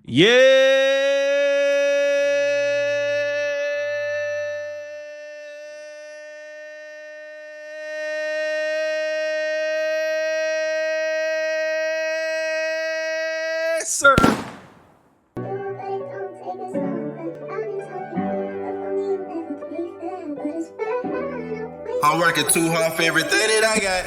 Yes, sir. I'm working too hard for everything that I got.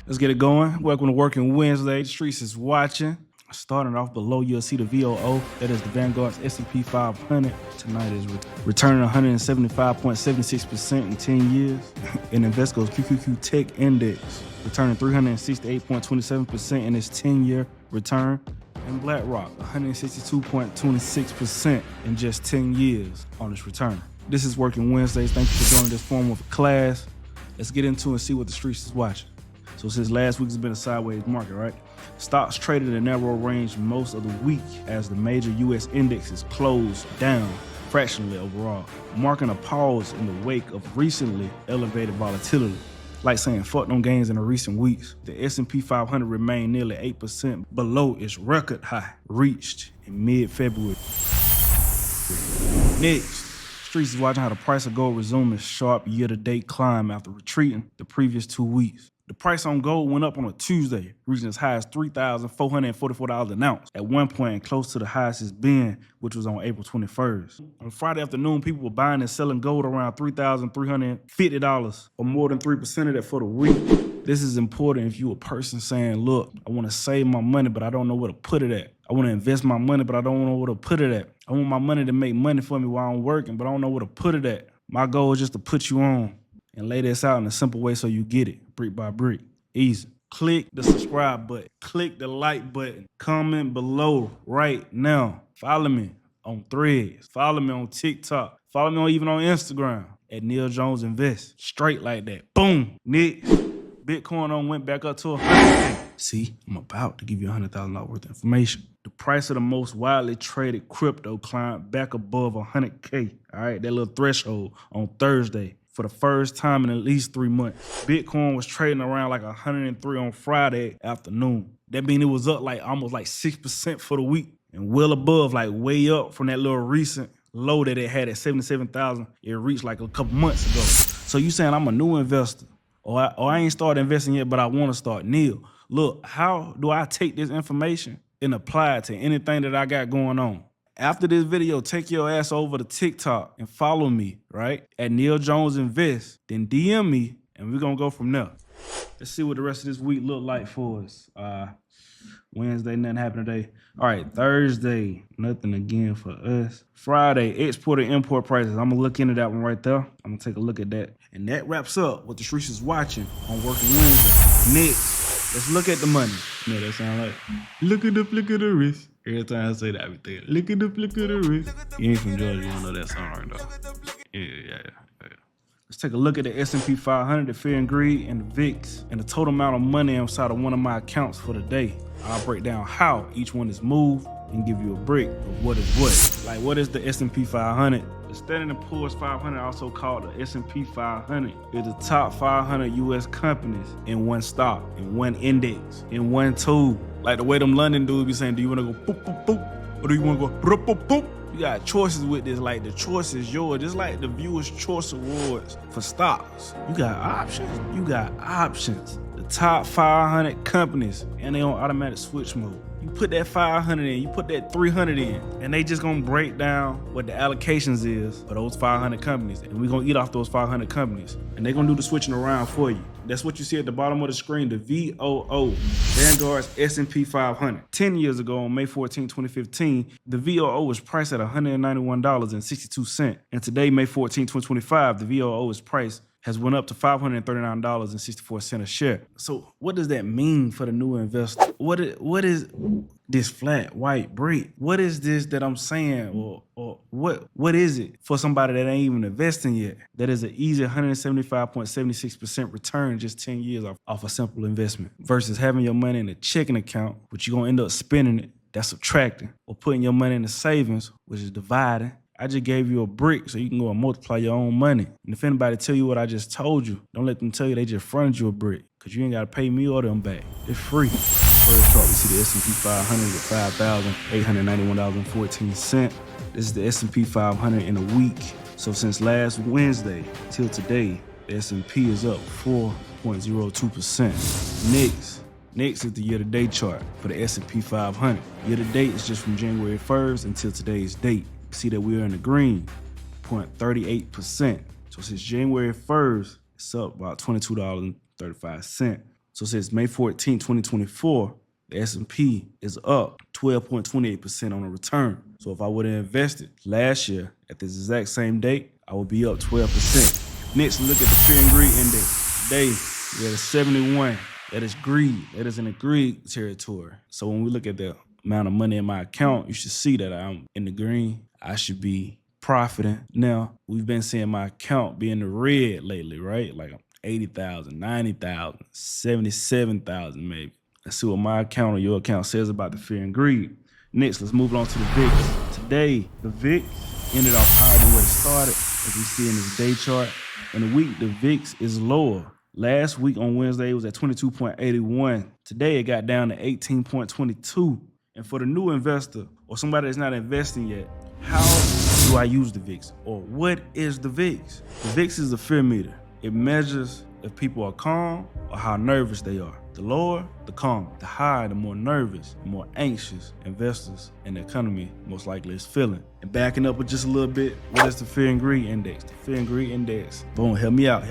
Let's get it going. Welcome to Working Wednesday. The streets is watching. Starting off below, you'll see the VOO. That is the Vanguard's S&P 500. Tonight is returning 175.76% in 10 years. And Invesco's QQQ Tech Index returning 368.27% in its 10-year return. And BlackRock 162.26% in just 10 years on its return. This is Working Wednesdays. Thank you for joining this form of class. Let's get into it and see what the streets is watching. So since last week, it's been a sideways market, right? Stocks traded in a narrow range most of the week as the major U.S. indexes closed down fractionally overall, marking a pause in the wake of recently elevated volatility. Like saying fuck them gains in the recent weeks, the S&P 500 remained nearly 8% below its record high reached in mid-February. Next, streets is watching how the price of gold resumed its sharp year-to-date climb after retreating the previous 2 weeks. The price on gold went up on a Tuesday, reaching as high as $3,444 an ounce at one point and close to the highest it's been, which was on April 21st. On Friday afternoon, people were buying and selling gold around $3,350 or more than 3% of that for the week. This is important if you're a person saying, look, I want to save my money, but I don't know where to put it at. I want to invest my money, but I don't know where to put it at. I want my money to make money for me while I'm working, but I don't know where to put it at. My goal is just to put you on and lay this out in a simple way so you get it, brick by brick, easy. Click the subscribe button, click the like button, comment below right now. Follow me on Threads, follow me on TikTok, follow me even on Instagram at Neal Jones Invest. Straight like that, boom, next. Bitcoin went back up to 100K. See, I'm about to give you $100,000 worth of information. The price of the most widely traded crypto climbed back above 100K, all right, that little threshold on Thursday. For the first time in at least 3 months. Bitcoin was trading around like 103 on Friday afternoon. That means it was up like almost like 6% for the week and well above, like way up from that little recent low that it had at 77,000 it reached like a couple months ago. So you saying I'm a new investor or I ain't started investing yet, but I want to start. Neal, look, how do I take this information and apply it to anything that I got going on? After this video, take your ass over to TikTok and follow me, right? At Neal Jones Invest. Then DM me, and we're going to go from there. Let's see what the rest of this week look like for us. Wednesday, nothing happened today. All right, Thursday, nothing again for us. Friday, export and import prices. I'm going to look into that one right there. I'm going to take a look at that. And that wraps up what the streets is watching on Working Wednesday. Next, let's look at the money. You know that sound like, look at the flick of the wrist. Every time I say that, I be thinking, look at the flick of the wrist. You ain't from Georgia, you don't know that song right now. Yeah. Let's take a look at the S&P 500, the Fear and Greed, and the VIX, and the total amount of money inside of one of my accounts for the day. I'll break down how each one is moved and give you a break of what is what. Like, what is the S&P 500? The Standard & Poor's 500, also called the S&P 500, is the top 500 U.S. companies in one stock, in one index, in one tool. Like the way them London dudes be saying, do you want to go boop, boop, boop? Or do you want to go boop, boop, boop? You got choices with this, like the choice is yours. Just like the Viewers' Choice Awards for stocks. You got options. The top 500 companies, and they on automatic switch mode. You put that 500 in, you put that 300 in, and they just gonna break down what the allocations is for those 500 companies. And we're gonna eat off those 500 companies. And they're gonna do the switching around for you. That's what you see at the bottom of the screen, the VOO, Vanguard's S&P 500. 10 years ago, on May 14, 2015, the VOO was priced at $191.62. And today, May 14, 2025, the VOO is priced has went up to $539.64 a share. So what does that mean for the new investor? What is this flat white brick? What is this that I'm saying? Or what is it for somebody that ain't even investing yet? That is an easy 175.76% return in just 10 years off a simple investment versus having your money in a checking account, but you're gonna end up spending it. That's subtracting, or putting your money in the savings, which is dividing. I just gave you a brick so you can go and multiply your own money. And if anybody tell you what I just told you, don't let them tell you they just fronted you a brick, because you ain't got to pay me or them back. It's free. first chart, we see the S&P 500 with $5,891.14. This is the S&P 500 in a week. So since last Wednesday till today, the S&P is up 4.02%. Next is the year-to-date chart for the S&P 500. Year-to-date is just from January 1st until today's date. See that we are in the green, 0.38%. So since January 1st, it's up about $22.35. So since May 14, 2024, the S&P is up 12.28% on a return. So if I would have invested last year at this exact same date, I would be up 12%. Next, look at the Fear and Greed Index. Today, we're at a 71. That is greed. That is in the greed territory. So when we look at the amount of money in my account, you should see that I'm in the green. I should be profiting. Now, we've been seeing my account be in the red lately, right? Like 80,000, 90,000, 77,000 maybe. Let's see what my account or your account says about the fear and greed. Next, let's move on to the VIX. Today, the VIX ended off higher than what it started, as we see in this day chart. In the week, the VIX is lower. Last week on Wednesday, it was at 22.81. Today, it got down to 18.22. And for the new investor or somebody that's not investing yet, how do I use the VIX? Or what is the VIX? The VIX is a fear meter. It measures if people are calm or how nervous they are. The lower, the calmer. The higher, the more nervous, the more anxious investors in the economy most likely is feeling. And backing up with just a little bit, what is the Fear and Greed Index? The Fear and Greed Index. Boom, help me out.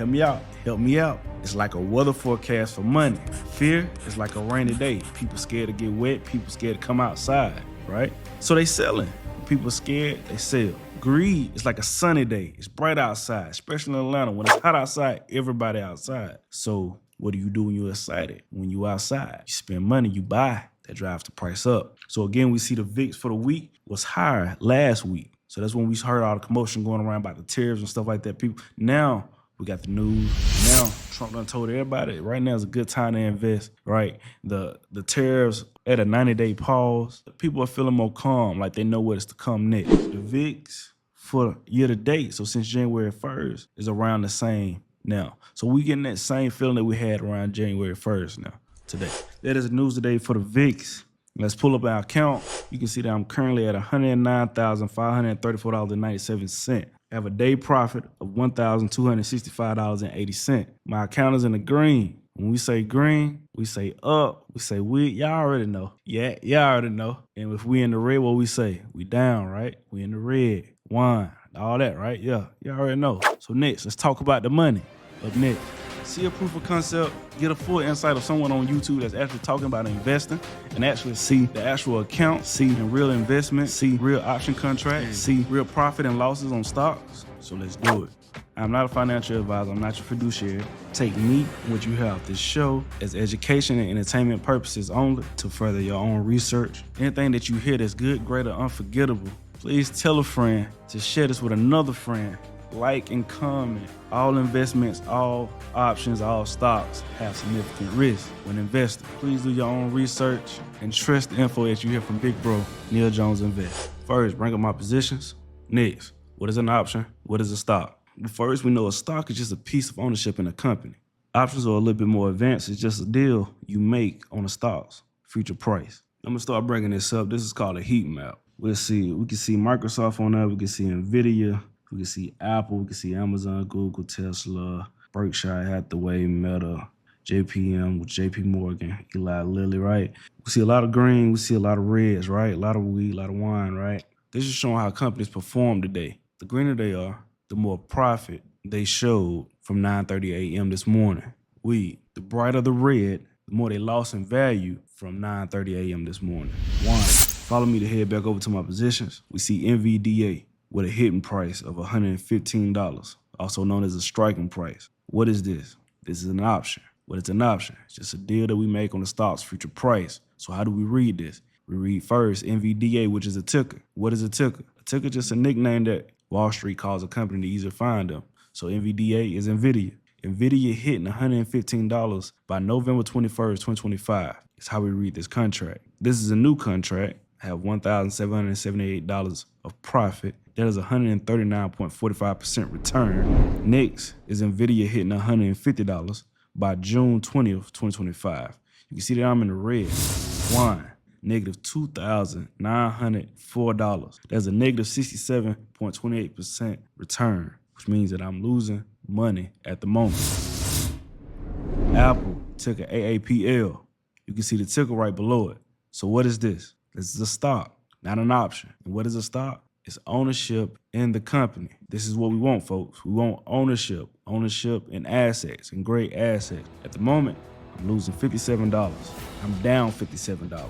It's like a weather forecast for money. Fear is like a rainy day. People scared to get wet. People scared to come outside, right? So they selling. People scared, they sell. Greed is like a sunny day. It's bright outside, especially in Atlanta. When it's hot outside, everybody outside. So what do you do when you're excited? When you outside, you spend money, you buy. That drives the price up. So again, we see the VIX for the week was higher last week. So that's when we heard all the commotion going around about the tariffs and stuff like that. People, now we got the news. Now Trump done told everybody right now is a good time to invest, right? The tariffs at a 90-day pause. People are feeling more calm, like they know what is to come next. The VIX for year to date, so since January 1st, is around the same now. So we getting that same feeling that we had around January 1st now, today. That is the news today for the VIX. Let's pull up our account. You can see that I'm currently at $109,534.97. I have a day profit of $1,265.80. My account is in the green. When we say green, we say up, we say we. Y'all already know. Yeah, y'all already know. And if we in the red, what we say? We down, right? We in the red. Wine, all that, right? Yeah, y'all already know. So next, let's talk about the money. Up next. See a proof of concept, get a full insight of someone on YouTube that's actually talking about investing and actually see the actual account, see the real investment, see real option contracts, see real profit and losses on stocks. So let's do it. I'm not a financial advisor. I'm not your fiduciary. Take me and what you have. This show as education and entertainment purposes only to further your own research. Anything that you hear that's good, great, or unforgettable, please tell a friend to share this with another friend. Like and comment. All investments, all options, all stocks have significant risk when investing. Please do your own research and trust the info that you hear from Big Bro, Neal Jones Invest. First, bring up my positions. Next, what is an option? What is a stock? First, we know a stock is just a piece of ownership in a company. Options are a little bit more advanced. It's just a deal you make on the stock's future price. I'm gonna start bringing this up. This is called a heat map. We'll see. We can see Microsoft on there. We can see Nvidia. We can see Apple, we can see Amazon, Google, Tesla, Berkshire Hathaway, Meta, JPM with JP Morgan, Eli Lilly, right? We see a lot of green, we see a lot of reds, right? A lot of weed, a lot of wine, right? This is showing how companies perform today. The greener they are, the more profit they showed from 9:30 a.m. this morning. Weed, the brighter the red, the more they lost in value from 9:30 a.m. this morning. Wine, follow me to head back over to my positions. We see NVDA with a hitting price of $115, also known as a striking price. What is this? This is an option. What is an option? It's just a deal that we make on the stock's future price. So how do we read this? We read first NVDA, which is a ticker. What is a ticker? A ticker is just a nickname that Wall Street calls a company to easier find them. So NVDA is NVIDIA. NVIDIA hitting $115 by November 21st, 2025. It's how we read this contract. This is a new contract. I have $1,778 of profit. That is 139.45% return. Next is NVIDIA hitting $150 by June 20th, 2025. You can see that I'm in the red. Wine, negative $2,904. That's a negative 67.28% return, which means that I'm losing money at the moment. Apple, ticker AAPL. You can see the ticker right below it. So what is this? This is a stock, not an option. And what is a stock? It's ownership in the company. This is what we want, folks. We want ownership in assets, in great assets. At the moment, I'm losing $57. I'm down $57.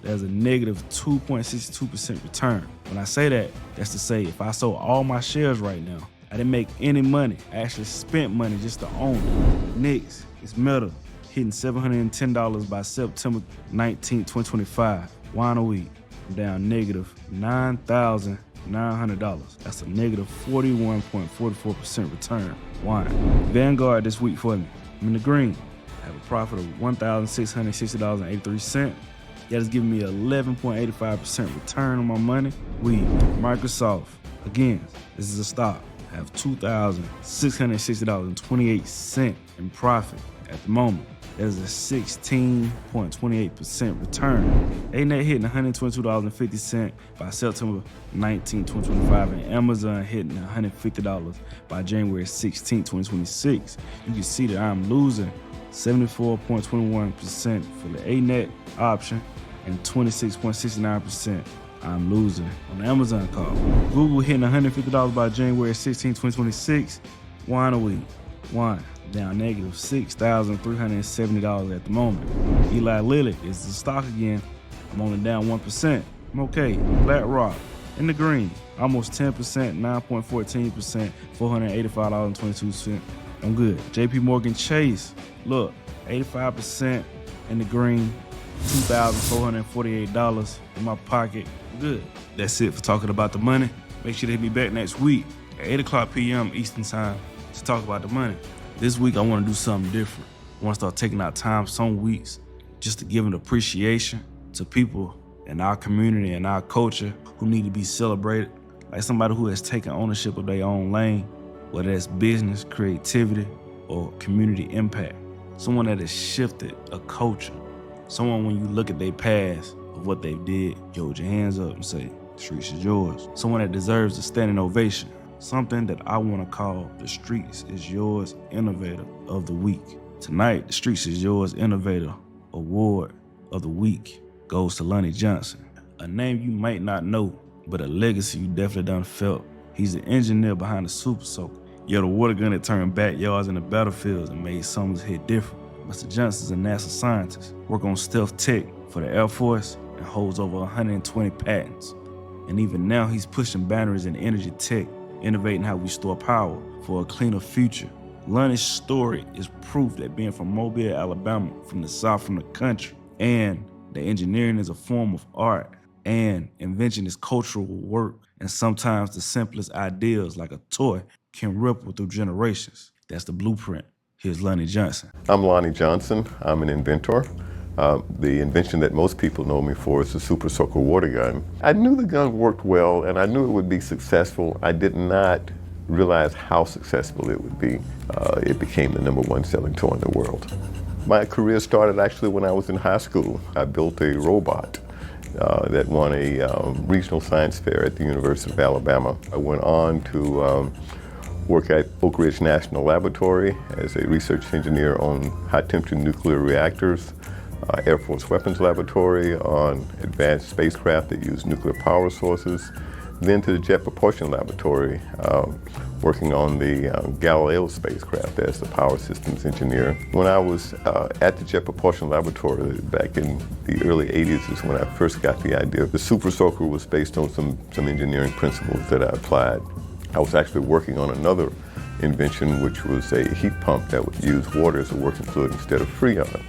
There's a negative 2.62% return. When I say that, that's to say if I sold all my shares right now, I didn't make any money. I actually spent money just to own it. Next is Meta, hitting $710 by September 19, 2025. Wine a week, I'm down negative $9,900. That's a negative 41.44% return. Wine. Vanguard this week for me. I'm in the green. I have a profit of $1,660.83. That is giving me 11.85% return on my money. Microsoft. Again, this is a stock. I have $2,660.28 in profit at the moment. That is a 16.28% return. ANET hitting $122.50 by September 19, 2025, and Amazon hitting $150 by January 16, 2026. You can see that I'm losing 74.21% for the ANET option and 26.69% I'm losing on the Amazon call. Google hitting $150 by January 16, 2026. Wine a week. Wine down negative $6,370 at the moment. Eli Lilly is the stock again. I'm only down 1%. I'm okay. BlackRock in the green, almost 10%, 9.14%, $485.22. I'm good. JP Morgan Chase, look, 85% in the green, $2,448 in my pocket. Good. That's it for talking about the money. Make sure to hit me back next week at 8 o'clock p.m. Eastern Time to talk about the money. This week, I want to do something different. I want to start taking out time some weeks just to give an appreciation to people in our community and our culture who need to be celebrated. Like somebody who has taken ownership of their own lane, whether that's business, creativity, or community impact. Someone that has shifted a culture. Someone when you look at their past of what they did, you hold your hands up and say, the streets is yours. Someone that deserves a standing ovation. Something that I want to call the Streets is Yours Innovator of the Week. Tonight, the Streets is Yours Innovator Award of the Week goes to Lonnie Johnson. A name you might not know, but a legacy you definitely done felt. He's the engineer behind the Super Soaker. You're the water gun that turned backyards into battlefields and made summers hit different. Mr. Johnson's a NASA scientist, work on stealth tech for the Air Force and holds over 120 patents. And even now, he's pushing boundaries in energy tech, innovating how we store power for a cleaner future. Lonnie's story is proof that being from Mobile, Alabama, from the south from the country, and that engineering is a form of art, and invention is cultural work, and sometimes the simplest ideas like a toy can ripple through generations. That's the blueprint. Here's Lonnie Johnson. I'm Lonnie Johnson. I'm an inventor. The invention that most people know me for is the Super Soaker water gun. I knew the gun worked well and I knew it would be successful. I did not realize how successful it would be. It became the #1 selling toy in the world. My career started actually when I was in high school. I built a robot that won a regional science fair at the University of Alabama. I went on to work at Oak Ridge National Laboratory as a research engineer on high-temperature nuclear reactors, Air Force Weapons Laboratory on advanced spacecraft that use nuclear power sources, then to the Jet Propulsion Laboratory, working on the Galileo spacecraft as the power systems engineer. When I was at the Jet Propulsion Laboratory back in the early 80s is when I first got the idea. The Super Soaker was based on some engineering principles that I applied. I was actually working on another invention, which was a heat pump that would use water as a working fluid instead of Freon.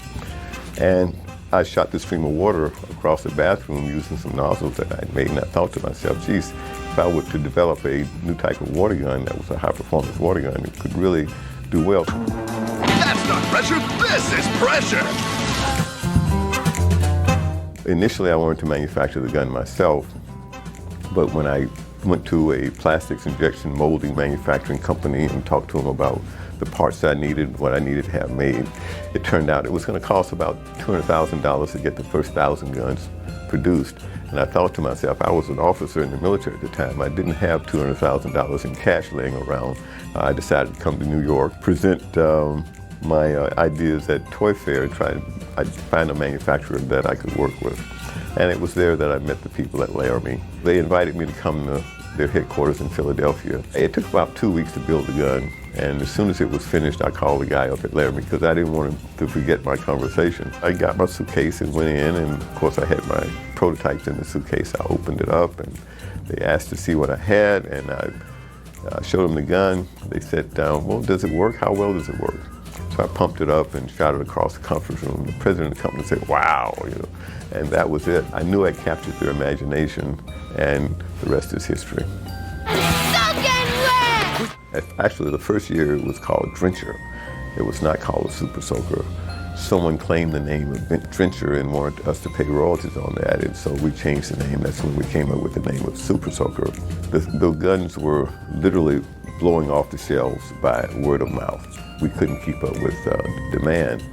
And I shot this stream of water across the bathroom using some nozzles that I'd made, and I thought to myself, geez, if I were to develop a new type of water gun that was a high-performance water gun, it could really do well. That's not pressure, this is pressure! Initially, I wanted to manufacture the gun myself, but when I went to a plastics injection molding manufacturing company and talked to them about the parts that I needed, what I needed to have made. It turned out it was going to cost about $200,000 to get the first 1,000 guns produced. And I thought to myself, I was an officer in the military at the time. I didn't have $200,000 in cash laying around. I decided to come to New York, present my ideas at Toy Fair, and try to find a manufacturer that I could work with. And it was there that I met the people at Laramie. They invited me to come to their headquarters in Philadelphia. It took about 2 weeks to build the gun, and as soon as it was finished, I called the guy up at Laramie because I didn't want him to forget my conversation. I got my suitcase and went in, and of course I had my prototypes in the suitcase. I opened it up, and they asked to see what I had, and I showed them the gun. They said, well, does it work? How well does it work? So I pumped it up and shot it across the conference room. The president of the company said, wow, and that was it. I knew I captured their imagination, and the rest is history. Actually, the first year it was called Drencher. It was not called a Super Soaker. Someone claimed the name of Drencher and wanted us to pay royalties on that, and so we changed the name. That's when we came up with the name of Super Soaker. The guns were literally blowing off the shelves by word of mouth. We couldn't keep up with demand.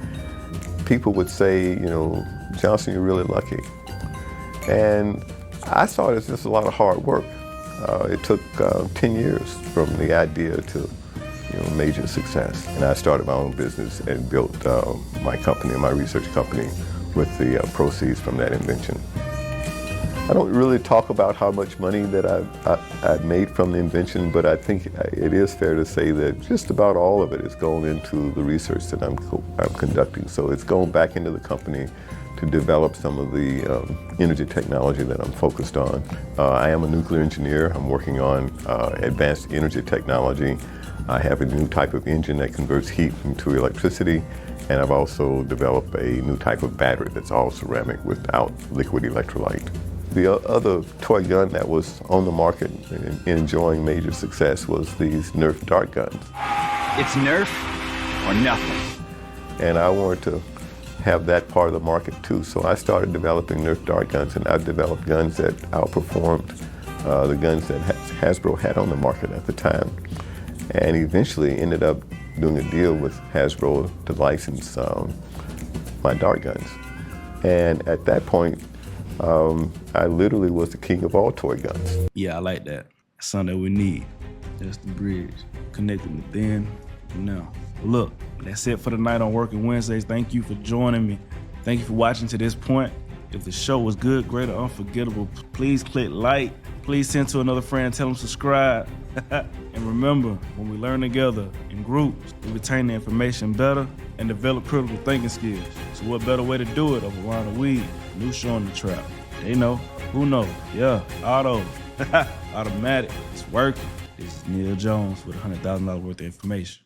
People would say, Johnson, you're really lucky. And I saw it as just a lot of hard work. It took 10 years from the idea to major success. And I started my own business and built my company, my research company, with the proceeds from that invention. I don't really talk about how much money that I've made from the invention, but I think it is fair to say that just about all of it is going into the research that I'm conducting. So it's going back into the company to develop some of the energy technology that I'm focused on. I am a nuclear engineer. I'm working on advanced energy technology. I have a new type of engine that converts heat into electricity, and I've also developed a new type of battery that's all ceramic without liquid electrolyte. The other toy gun that was on the market and enjoying major success was these Nerf dart guns. It's Nerf or nothing. And I wanted to have that part of the market too, so I started developing Nerf dart guns, and I've developed guns that outperformed the guns that Hasbro had on the market at the time. And eventually ended up doing a deal with Hasbro to license my dart guns. And at that point, I literally was the king of all toy guns. Yeah, I like that. That's something that we need. That's the bridge. Connecting the then and now. Look, that's it for tonight on Working Wednesdays. Thank you for joining me. Thank you for watching to this point. If the show was good, great, or unforgettable, please click like. Please send to another friend, tell them subscribe. And remember, when we learn together in groups, we retain the information better and develop critical thinking skills. So what better way to do it over around the weed? New show on the trap. They know. Who knows? Yeah, auto. Automatic. It's working. This is Neal Jones with $100,000 worth of information.